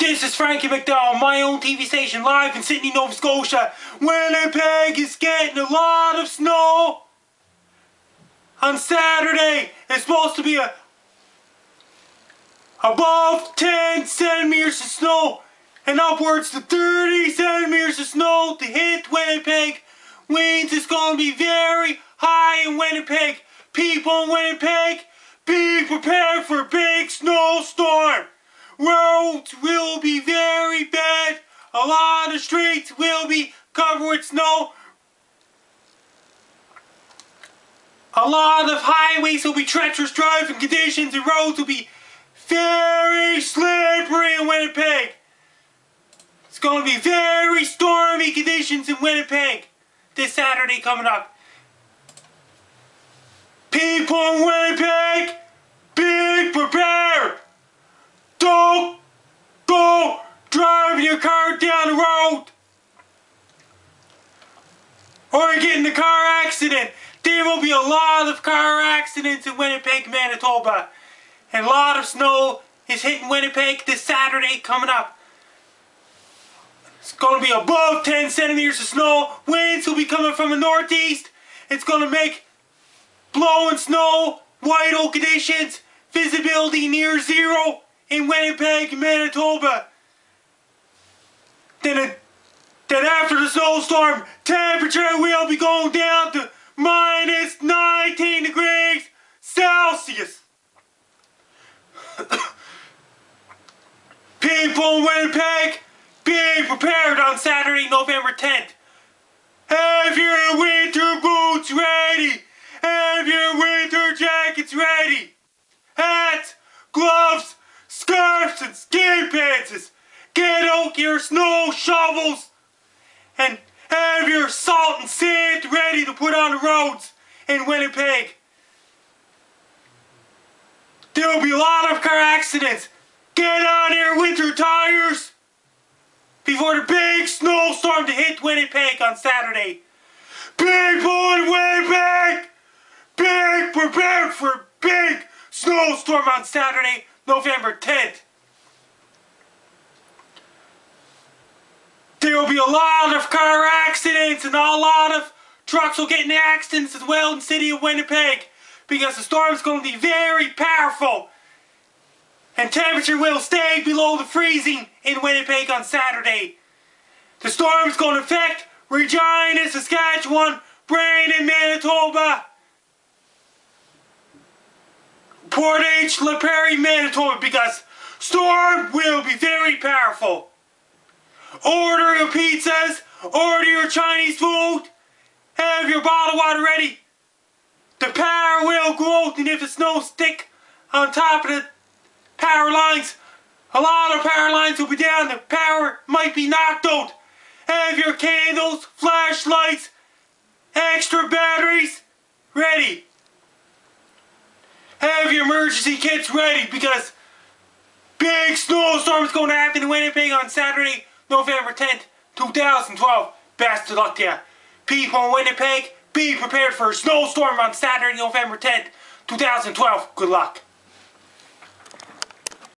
This is Frankie McDowell, my own TV station, live in Sydney, Nova Scotia. Winnipeg is getting a lot of snow. On Saturday, it's supposed to be above 10 centimeters of snow and upwards to 30 centimeters of snow to hit Winnipeg. Winds is going to be very high in Winnipeg. People in Winnipeg, be prepared for a big snowstorm. Roads will be very bad. A lot of streets will be covered with snow. A lot of highways will be treacherous driving conditions and roads will be very slippery in Winnipeg. It's going to be very stormy conditions in Winnipeg this Saturday coming up. People in Winnipeg, be prepared. Don't go driving your car down the road or get in a car accident. There will be a lot of car accidents in Winnipeg, Manitoba. And a lot of snow is hitting Winnipeg this Saturday coming up. It's going to be above 10 centimeters of snow. Winds will be coming from the northeast. It's going to make blowing snow, whiteout conditions, visibility near zero in Winnipeg, Manitoba. Then after the snowstorm, temperature will be going down to minus 19 degrees Celsius. People in Winnipeg, be prepared on Saturday, November 10th. Have your winter boots ready. Have your winter jackets ready. Hats, gloves, scarves, and ski pants. Get out your snow shovels and have your salt and sand ready to put on the roads in Winnipeg. There will be a lot of car accidents. Get on your winter tires before the big snowstorm to hit Winnipeg on Saturday. People in Winnipeg, be prepared for a big snowstorm on Saturday, November 10th. There will be a lot of car accidents and a lot of trucks will get in accidents as well in the city of Winnipeg because the storm is going to be very powerful and temperature will stay below the freezing in Winnipeg on Saturday. The storm is going to affect Regina, Saskatchewan, Prairie, Manitoba, Portage, Prairie, Manitoba because storm will be very powerful. Order your pizzas, order your Chinese food, have your bottled water ready. The power will go out and if the snow stick on top of the power lines, a lot of power lines will be down, the power might be knocked out. Have your candles, flashlights, extra batteries ready. Have your emergency kits ready because big snowstorm is going to happen in Winnipeg on Saturday, November 10th, 2012. Best of luck to you. People in Winnipeg, be prepared for a snowstorm on Saturday, November 10th, 2012. Good luck.